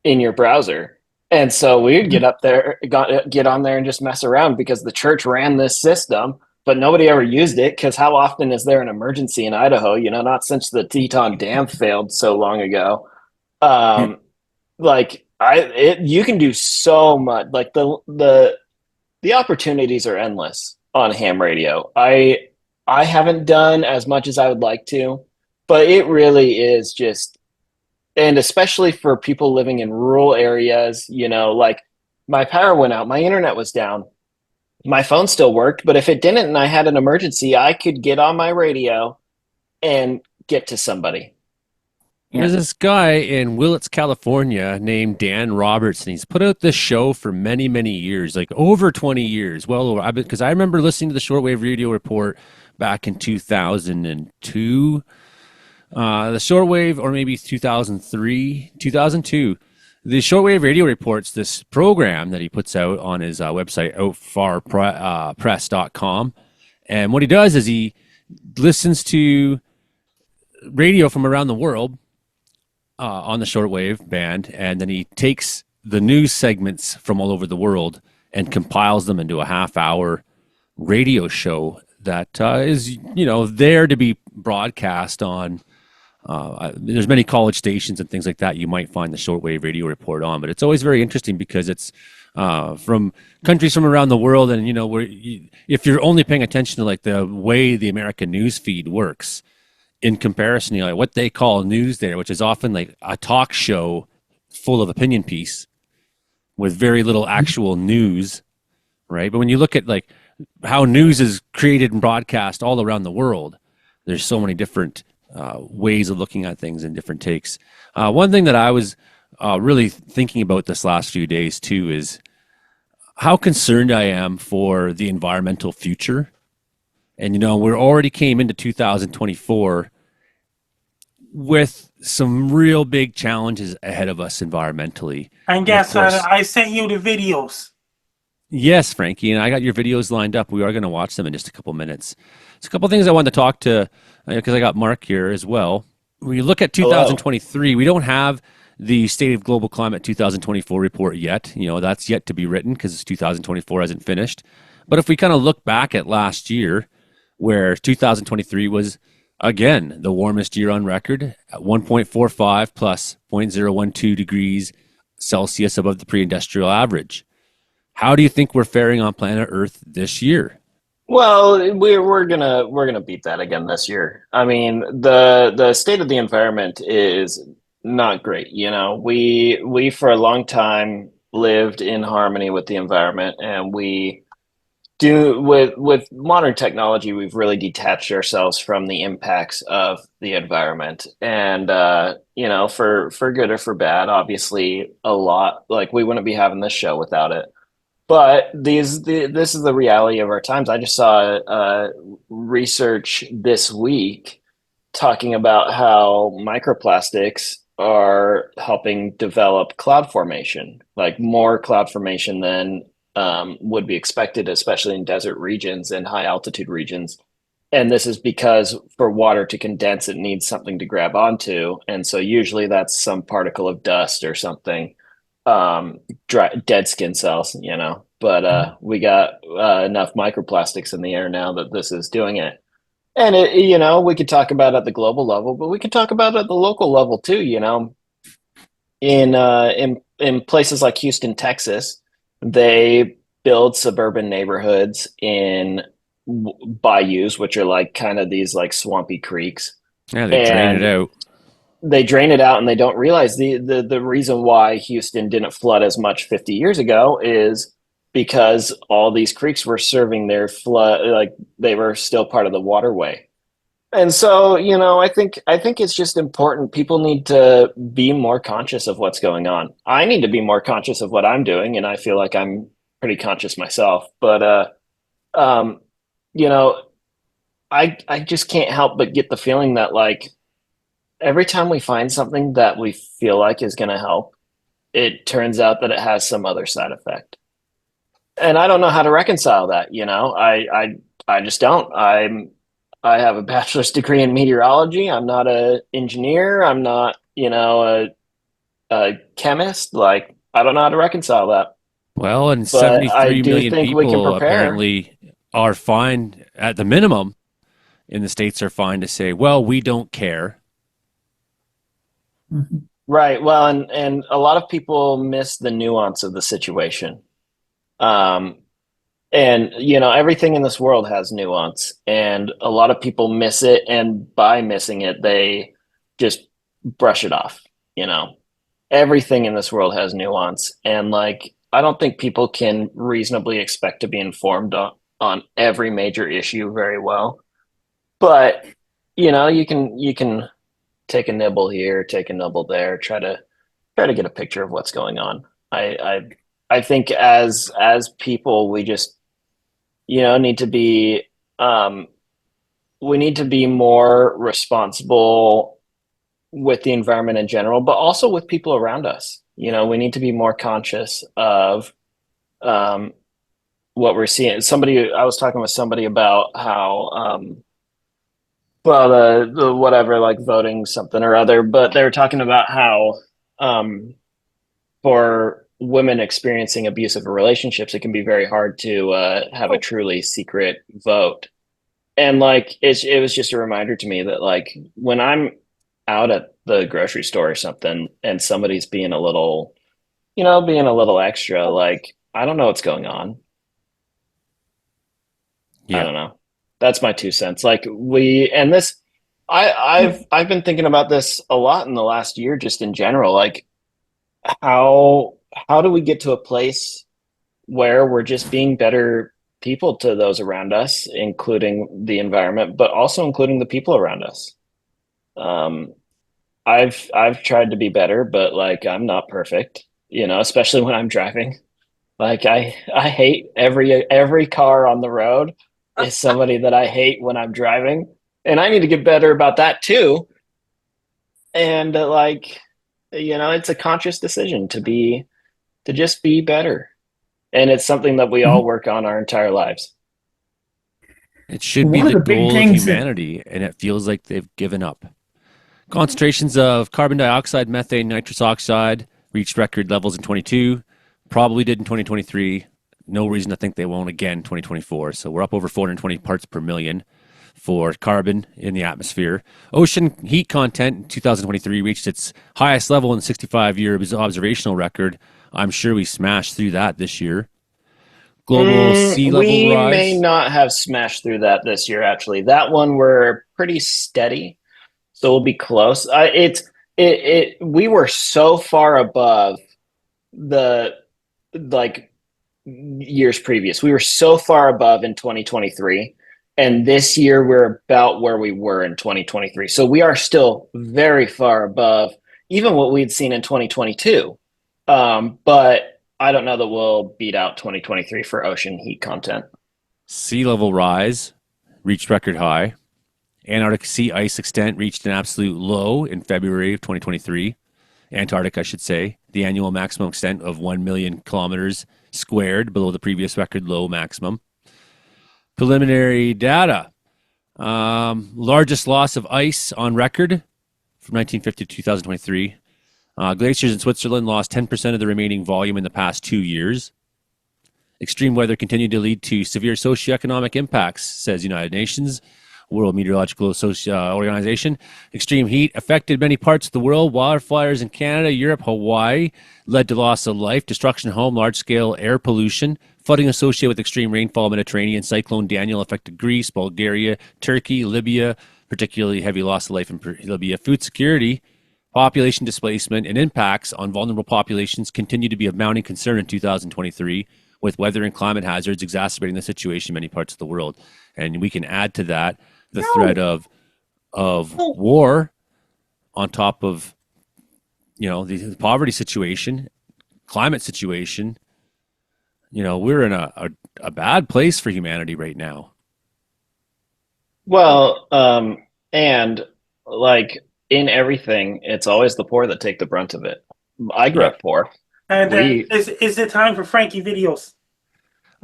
in your browser. And so we'd get on there and just mess around because the church ran this system, but nobody ever used it because how often is there an emergency in Idaho? Not since the Teton Dam failed so long ago. You can do so much. Like the opportunities are endless on ham radio. I haven't done as much as I would like to, but it really is just, and especially for people living in rural areas, like my power went out, my internet was down, my phone still worked, but if it didn't and I had an emergency, I could get on my radio and get to somebody. There's this guy in Willits, California named Dan Robertson. He's put out this show for many, many years, like over 20 years, well over. Because I remember listening to the Shortwave Radio Report back in 2002. The Shortwave, or maybe 2003, 2002. the shortwave radio reports, this program that he puts out on his website, outfarpress.com. And what he does is he listens to radio from around the world on the shortwave band, and then he takes the news segments from all over the world and compiles them into a half-hour radio show that is, there to be broadcast on. There's many college stations and things like that you might find the shortwave radio report on, but it's always very interesting because it's from countries from around the world, and if you're only paying attention to like the way the American news feed works in comparison, like what they call news there, which is often like a talk show full of opinion piece with very little actual news, right? But when you look at like how news is created and broadcast all around the world, there's so many different ways of looking at things and different takes. One thing that I was really thinking about this last few days too is how concerned I am for the environmental future. And, we're already came into 2024 with some real big challenges ahead of us environmentally. And guess I sent you the videos. Yes, Frankie, and I got your videos lined up. We are going to watch them in just a couple minutes. There's a couple things I wanted to talk to, because I got Mark here as well. When you look at 2023, we don't have the State of Global Climate 2024 report yet. That's yet to be written because 2024 hasn't finished. But if we kind of look back at last year, where 2023 was, again, the warmest year on record at 1.45 plus 0.012 degrees Celsius above the pre-industrial average. How do you think we're faring on planet Earth this year? Well, we're gonna beat that again this year. I mean, the state of the environment is not great. We for a long time lived in harmony with the environment, and we do with modern technology, we've really detached ourselves from the impacts of the environment. And for good or for bad, obviously a lot, like we wouldn't be having this show without it. But this is the reality of our times. I just saw research this week talking about how microplastics are helping develop cloud formation, like more cloud formation than would be expected, especially in desert regions and high altitude regions. And this is because for water to condense, it needs something to grab onto. And so usually that's some particle of dust or something, dead skin cells, but we got enough microplastics in the air now that this is doing it. And we could talk about it at the global level, but we could talk about it at the local level too. In places like Houston, Texas, they build suburban neighborhoods in bayous, which are like kind of these like swampy creeks. Yeah, they drain it out. They drain it out, and they don't realize the reason why Houston didn't flood as much 50 years ago is because all these creeks were serving their flood, like they were still part of the waterway. And so, I think it's just important. People need to be more conscious of what's going on. I need to be more conscious of what I'm doing, and I feel like I'm pretty conscious myself. But I just can't help but get the feeling that like every time we find something that we feel like is going to help, it turns out that it has some other side effect. And I don't know how to reconcile that. I just don't. I have a bachelor's degree in meteorology. I'm not an engineer. I'm not, a chemist. Like, I don't know how to reconcile that. Well, and But 73 million think we can people prepare. apparently are fine, at the minimum, in the States are fine to say, well, we don't care. Right. Well, and a lot of people miss the nuance of the situation. And everything in this world has nuance, and a lot of people miss it, and by missing it, they just brush it off. Everything in this world has nuance, and like I don't think people can reasonably expect to be informed on every major issue very well. But you can take a nibble here, take a nibble there, try to get a picture of what's going on. I think as people, we just need to be we need to be more responsible with the environment in general, but also with people around us. We need to be more conscious of what we're seeing. I was talking with somebody about how, well, the whatever, like voting something or other, but they were talking about how, for women experiencing abusive relationships, it can be very hard to have a truly secret vote. And like, it was just a reminder to me that like when I'm out at the grocery store or something and somebody's being a little, being a little extra, like, I don't know what's going on. I don't know. That's my 2 cents. Like I've been thinking about this a lot in the last year, just in general. Like how do we get to a place where we're just being better people to those around us, including the environment, but also including the people around us? I've tried to be better, but like I'm not perfect, especially when I'm driving. Like I hate every car on the road is somebody that I hate when I'm driving, and I need to get better about that too. And it's a conscious decision to just be better, and it's something that we all work on our entire lives. It should be One of the the big goal of things that- humanity, and it feels like they've given up. Concentrations of carbon dioxide, methane, nitrous oxide reached record levels in 22, probably did in 2023. No reason to think they won't again in 2024. So we're up over 420 parts per million for carbon in the atmosphere. Ocean heat content in 2023 reached its highest level in the 65-year observational record. I'm sure we smashed through that this year. Global sea level we rise. may not have smashed through that this year, actually. That one we're pretty steady, so we'll be close. We were so far above the years previous. We were so far above in 2023, and this year we're about where we were in 2023. So we are still very far above even what we'd seen in 2022. But I don't know that we'll beat out 2023 for ocean heat content. Sea level rise reached record high. Antarctic sea ice extent reached an absolute low in February of 2023. Antarctic, I should say. The annual maximum extent of 1 million kilometers squared, below the previous record low maximum. Preliminary data. Largest loss of ice on record from 1950 to 2023. Glaciers in Switzerland lost 10% of the remaining volume in the past 2 years. Extreme weather continued to lead to severe socioeconomic impacts, says United Nations. World Meteorological Organization. Extreme heat affected many parts of the world. Wildfires in Canada, Europe, Hawaii led to loss of life, destruction of home, large-scale air pollution, flooding associated with extreme rainfall, Mediterranean. Cyclone Daniel affected Greece, Bulgaria, Turkey, Libya, particularly heavy loss of life in Libya. Food security, population displacement, and impacts on vulnerable populations continue to be of mounting concern in 2023, with weather and climate hazards exacerbating the situation in many parts of the world. And we can add to that the threat of war on top of, the poverty situation, climate situation. We're in a bad place for humanity right now. Well, and like in everything, it's always the poor that take the brunt of it. I grew up poor. And is it time for Frankie videos?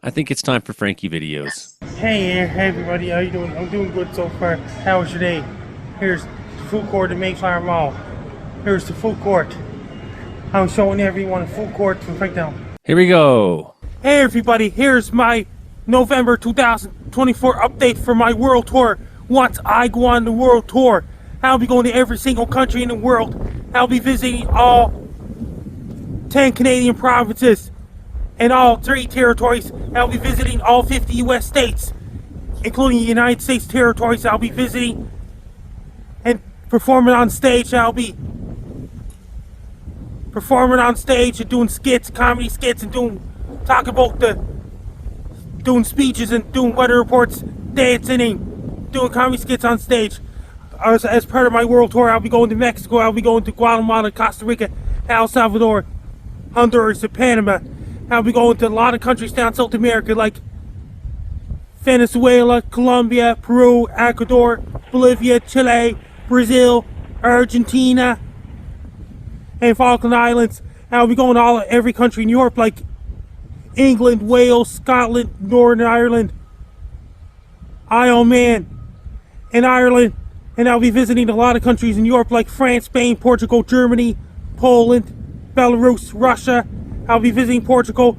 I think it's time for Frankie videos. Hey everybody, how you doing? I'm doing good so far. How was your day? Here's the food court at Mayflower Mall. Here's the food court. I'm showing everyone a food court from Franktown. Here we go. Hey everybody, here's my November 2024 update for my world tour. Once I go on the world tour, I'll be going to every single country in the world. I'll be visiting all 10 Canadian provinces and all 3 territories. I'll be visiting all 50 U.S. states, including the United States territories. I'll be visiting and performing on stage. I'll be performing on stage and doing skits, comedy skits, and doing speeches and doing weather reports, dancing and doing comedy skits on stage. As part of my world tour, I'll be going to Mexico. I'll be going to Guatemala, Costa Rica, El Salvador, Honduras, and Panama. I'll be going to a lot of countries down South America like Venezuela, Colombia, Peru, Ecuador, Bolivia, Chile, Brazil, Argentina, and Falkland Islands. I'll be going to every country in Europe, like England, Wales, Scotland, Northern Ireland, Isle of Man, and Ireland. And I'll be visiting a lot of countries in Europe, like France, Spain, Portugal, Germany, Poland, Belarus, Russia. I'll be visiting Portugal.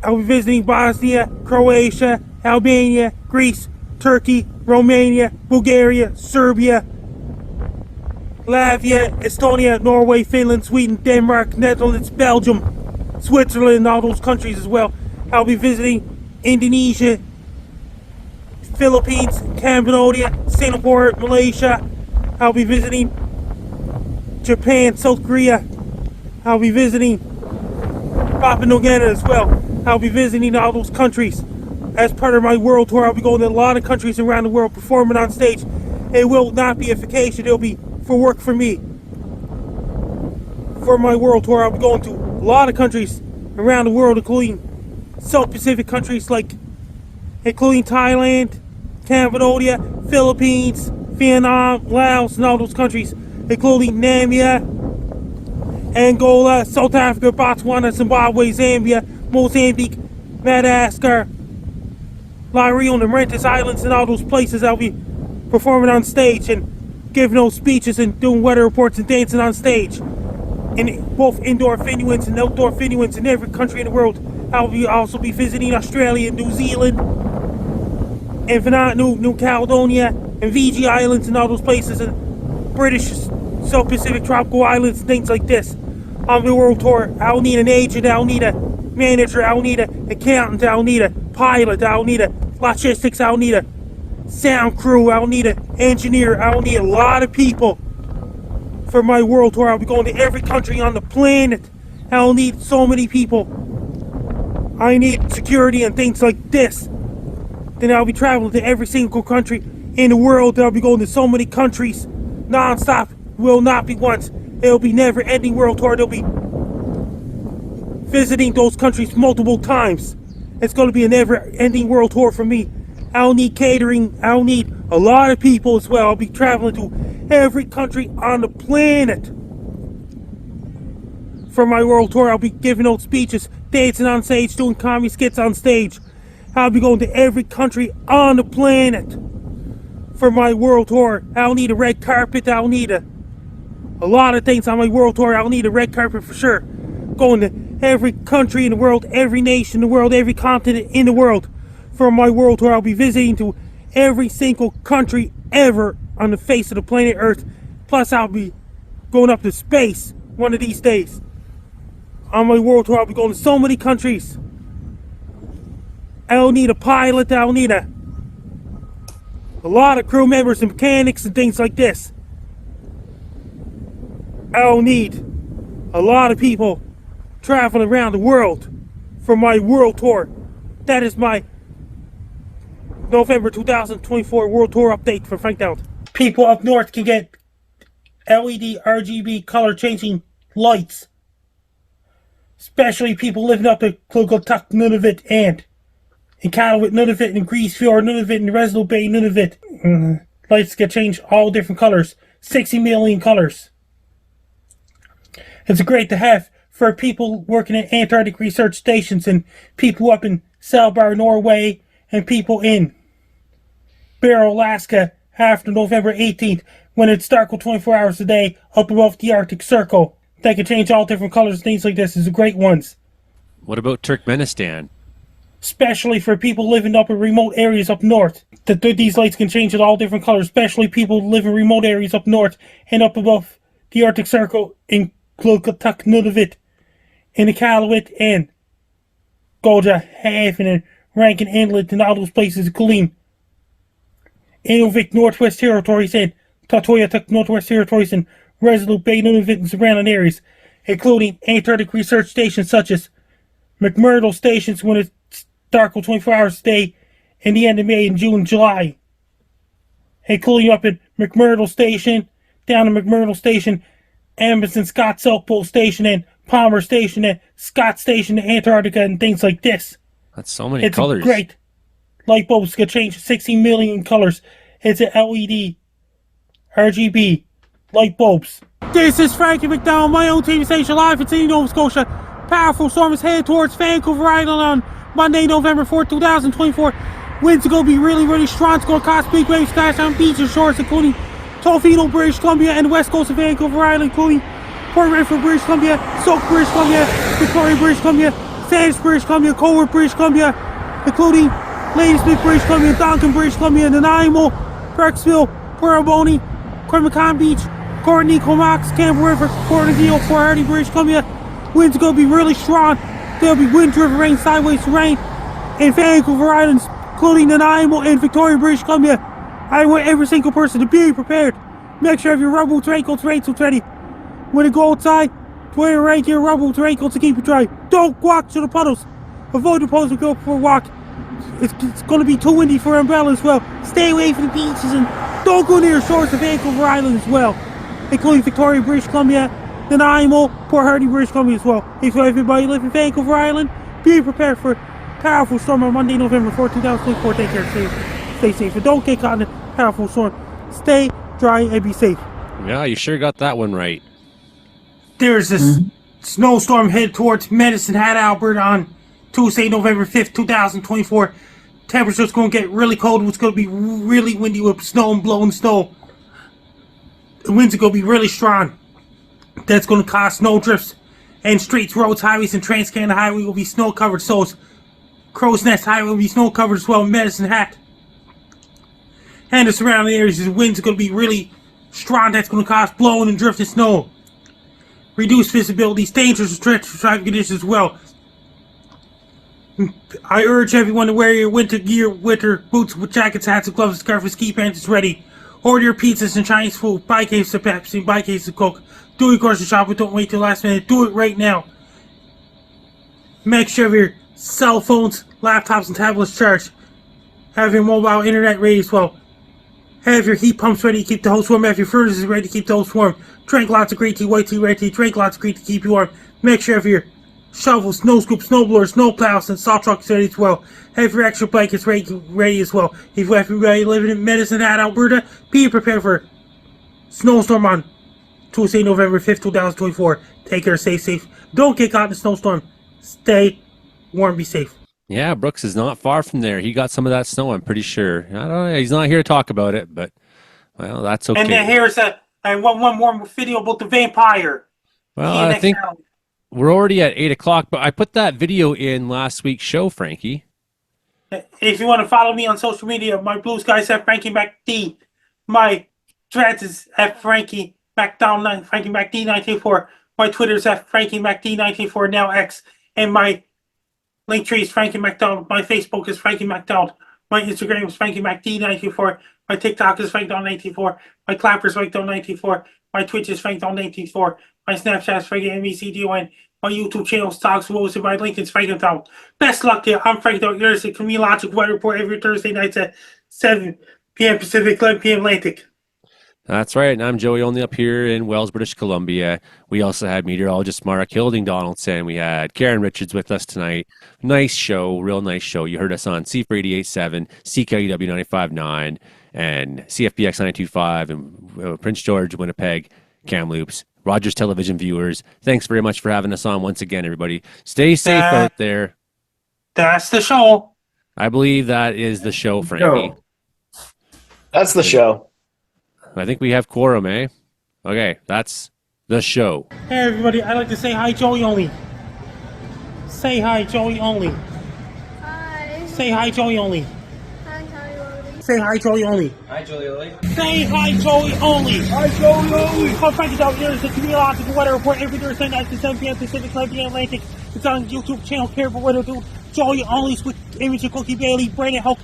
I'll be visiting Bosnia, Croatia, Albania, Greece, Turkey, Romania, Bulgaria, Serbia, Latvia, Estonia, Norway, Finland, Sweden, Denmark, Netherlands, Belgium, Switzerland, and all those countries as well. I'll be visiting Indonesia, Philippines, Cambodia, Singapore, Malaysia. I'll be visiting Japan, South Korea. I'll be visiting Papua New Guinea as well. I'll be visiting all those countries. As part of my world tour, I'll be going to a lot of countries around the world performing on stage. It will not be a vacation, it'll be for work for me. For my world tour, I'll be going to a lot of countries around the world, including South Pacific countries including Thailand, Cambodia, Philippines, Vietnam, Laos, and all those countries, including Namibia, Angola, South Africa, Botswana, Zimbabwe, Zambia, Mozambique, Madagascar, La Réunion, the Mauritius Islands, and all those places. I'll be performing on stage and giving those speeches and doing weather reports and dancing on stage. In both indoor venues and outdoor venues in every country in the world. I'll also be visiting Australia, New Zealand, and Vanuatu, New Caledonia, and Fiji Islands, and all those places, and British South Pacific tropical islands, and things like this. On the world tour, I'll need an agent, I'll need a manager, I'll need an accountant, I'll need a pilot, I'll need a logistics, I'll need a sound crew, I'll need an engineer, I'll need a lot of people. For my world tour, I'll be going to every country on the planet. I'll need so many people. I need security and things like this. Then I'll be traveling to every single country in the world. I'll be going to so many countries non-stop. Will not be once. It'll be never-ending world tour. They'll be visiting those countries multiple times. It's going to be a never-ending world tour for me. I'll need catering. I'll need a lot of people as well. I'll be traveling to every country on the planet. For my world tour, I'll be giving out speeches, dancing on stage, doing comedy skits on stage. I'll be going to every country on the planet. For my world tour, I'll need a red carpet. I'll need a lot of things on my world tour. I'll need a red carpet for sure. Going to every country in the world, every nation in the world, every continent in the world. For my world tour, I'll be visiting to every single country ever on the face of the planet Earth. Plus, I'll be going up to space one of these days. On my world tour, I'll be going to so many countries. I'll need a pilot. I'll need a lot of crew members and mechanics and things like this. I'll need a lot of people traveling around the world for my world tour. That is my November 2024 World Tour update for Frank Down. People up north can get LED RGB color changing lights. Especially people living up at Clogatuck, Nunavut, and in Iqaluit, Nunavut, and Grise Fiord, Nunavut, and Resolute Bay, Nunavut. Lights get changed all different colors. 60 million colors. It's great to have for people working at Antarctic research stations and people up in Svalbard, Norway, and people in Barrow, Alaska after November 18th when it's dark 24 hours a day up above the Arctic Circle. They can change all different colors and things like this. Is great ones. What about Turkmenistan? Especially for people living up in remote areas up north. These lights can change in all different colors, especially people living in remote areas up north and up above the Arctic Circle in Clogatuck, Nunavut, in Iqaluit, and Goja, Haven, and Rankin Inlet, and all those places, including Inuvik, Northwest Territories, and Tatoyatuck, Northwest Territories, and Resolute Bay, Nunavut, and surrounding areas, including Antarctic research stations such as McMurdo stations when it's dark 24 hours a day in the end of May and June, July, including up at McMurdo Station, down at McMurdo Station, Amundsen Scott South Pole Station, and Palmer Station, and Scott Station, Antarctica, and things like this. That's so many It's colors. Great. Light bulbs can change 60 million colors. It's an LED, RGB, light bulbs. This is Frankie McDowell, my own TV station live in Sydney, Nova Scotia. Powerful storm is headed towards Vancouver Island on Monday, November 4th, 2024. Winds are going to be really strong. It's going to cause big waves crash on beaches, shores, including Tofino, British Columbia, and the west coast of Vancouver Island, including Port Renfrew, British Columbia, Sauk, British Columbia, Victoria, British Columbia, Sanders, British Columbia, Colbert, British Columbia, including Ladysmith, British Columbia, Duncan, British Columbia, Nanaimo, Burkesville, Puraboney, Quimacon Beach, Courtney, Comox, Campbell River, Porterville, Port Hardy, British Columbia. Winds are going to be really strong. There'll be wind-driven rain, sideways rain in Vancouver Islands, including Nanaimo and Victoria, British Columbia. I want every single person to be prepared. Make sure you have your rubber boots, raincoats, rainsuits ready. When you go outside, wear your rain gear, rubber boots, raincoats to keep you dry. Don't walk to the puddles. Avoid the puddles and go for a walk. It's going to be too windy for umbrellas as well. Stay away from the beaches and don't go near the shores of Vancouver Island as well, including Victoria, British Columbia, Nanaimo, Port Hardy, British Columbia as well. If everybody live in Vancouver Island, be prepared for a powerful storm on Monday, November 4th, 2024. Take care, stay safe, and don't get caught in a powerful storm. Stay dry and be safe. Yeah, you sure got that one right. There's this snowstorm headed towards Medicine Hat, Alberta on Tuesday, November 5th, 2024. Temperature's going to get really cold. It's going to be really windy with snow and blowing snow. The winds are going to be really strong. That's going to cause snow drifts. And streets, roads, highways, and Trans-Canada Highway will be snow covered. So is Crow's Nest Highway will be snow covered as well. Medicine Hat and the surrounding areas. The winds are going to be really strong. That's going to cause blowing and drifting snow. Reduced visibility, dangerous treacherous traffic conditions as well. I urge everyone to wear your winter gear, winter boots with jackets, hats, and gloves, scarves, and ski pants ready. Order your pizzas and Chinese food. Buy cases of Pepsi, buy cases of Coke. Do your grocery shopping, don't wait till the last minute. Do it right now. Make sure your cell phones, laptops, and tablets charged. Have your mobile internet ready as well. Have your heat pumps ready to keep the house warm. Have your furnaces ready to keep the house warm. Drink lots of green tea, white tea, red tea. Drink lots of green tea to keep you warm. Make sure have your shovels, snow scoops, snow blowers, snow plows, and salt trucks ready as well. Have your extra blankets ready as well. If you have everybody living in Medicine Hat, Alberta, be prepared for snowstorm on Tuesday, November 5th, 2024. Take care, stay safe. Don't get caught in a snowstorm. Stay warm, be safe. Yeah, Brooks is not far from there. He got some of that snow, I'm pretty sure. I don't know. He's not here to talk about it, but, well, that's okay. And then here's one more video about the vampire. Well, I think we're already at 8 o'clock, but I put that video in last week's show, Frankie. If you want to follow me on social media, my blue skies at Frankie MacD. My threads is at Frankie MacDonald, Frankie MacD 1984. My Twitter's at Frankie MacD 1984, now X. And my link tree is Frankie MacDonald. My Facebook is Frankie MacDonald. My Instagram is Frankie MacD 1984. My TikTok is Frank Don 1984. My Clapper is Frank Don 1984. My Twitch is Frank Don 1984. My Snapchat is Frankie MECDON. My YouTube channel is Talks Woes, and my link is Frank Don. Best luck to you. I'm Frank Don. You're the Comedeorology Weather Report every Thursday nights at 7 p.m. Pacific, 11 p.m. Atlantic. That's right, and I'm Joey Only up here in Wells, British Columbia. We also had meteorologist Mara Kilding Donaldson. We had Karen Richards with us tonight. Nice show, real nice show. You heard us on C4 88.7, CKUW 95.9, and CFBX 925, and Prince George, Winnipeg, Kamloops. Rogers Television viewers, thanks very much for having us on once again, everybody. Stay safe out there. That's the show. I believe that is the show, Frankie. That's the show. I think we have quorum, eh? Okay, that's the show. Hey, everybody. I'd like to say hi, Joey Only. Say hi, Joey Only. Hi. Say hi, Joey Only. Hi, Joey. Say hi, Joey Only. Hi, Joey Only. Say hi, Joey Only. Hi, Joey Only. I'm Frankie Down here. It's a Comedeorology Weather Report every Thursday night at 7 p.m. Pacific, 11 p.m. Atlantic. It's on YouTube channel, Careful Weather Dude. Joey Only's with image of Cookie Bailey, Brandon Hulk,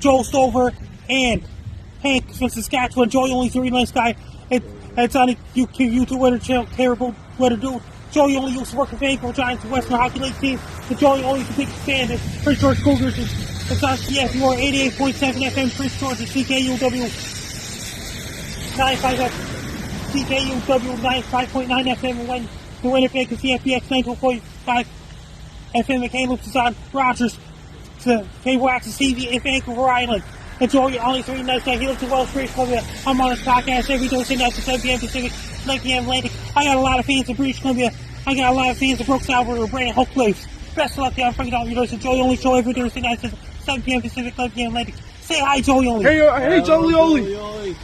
Joel Stover, and Hank from Saskatchewan. Joey Only's a really nice guy. It's on the YouTube Weather channel, Terrible Weather Dude. Joey Only used to work for Vancouver Giants and Western Hockey League team. But Joey Only's a big fan of Prince George Cougars. It's on CFUR 88.7 FM, Prince George, and CKUW 95.9 FM, when the Winnipeg and CFBX 94.5 FM and Kamloops is on Rogers to cable access TV in Vancouver Island. And Joey Only's a really nice guy. He lives in Wells, British Columbia. I'm on his podcast every Thursday night at 7 p.m. Pacific, 11 p.m. Atlantic. I got a lot of fans in British Columbia. I got a lot of fans in Brooks, Alberta, Brandon, Hope Place. Best of luck down Frank Dalton. You're listening to Joey Only Show every Thursday night, 7 p.m. Pacific, 11 p.m. Atlantic. Say hi, Joey Only. Hey, Joey Oli.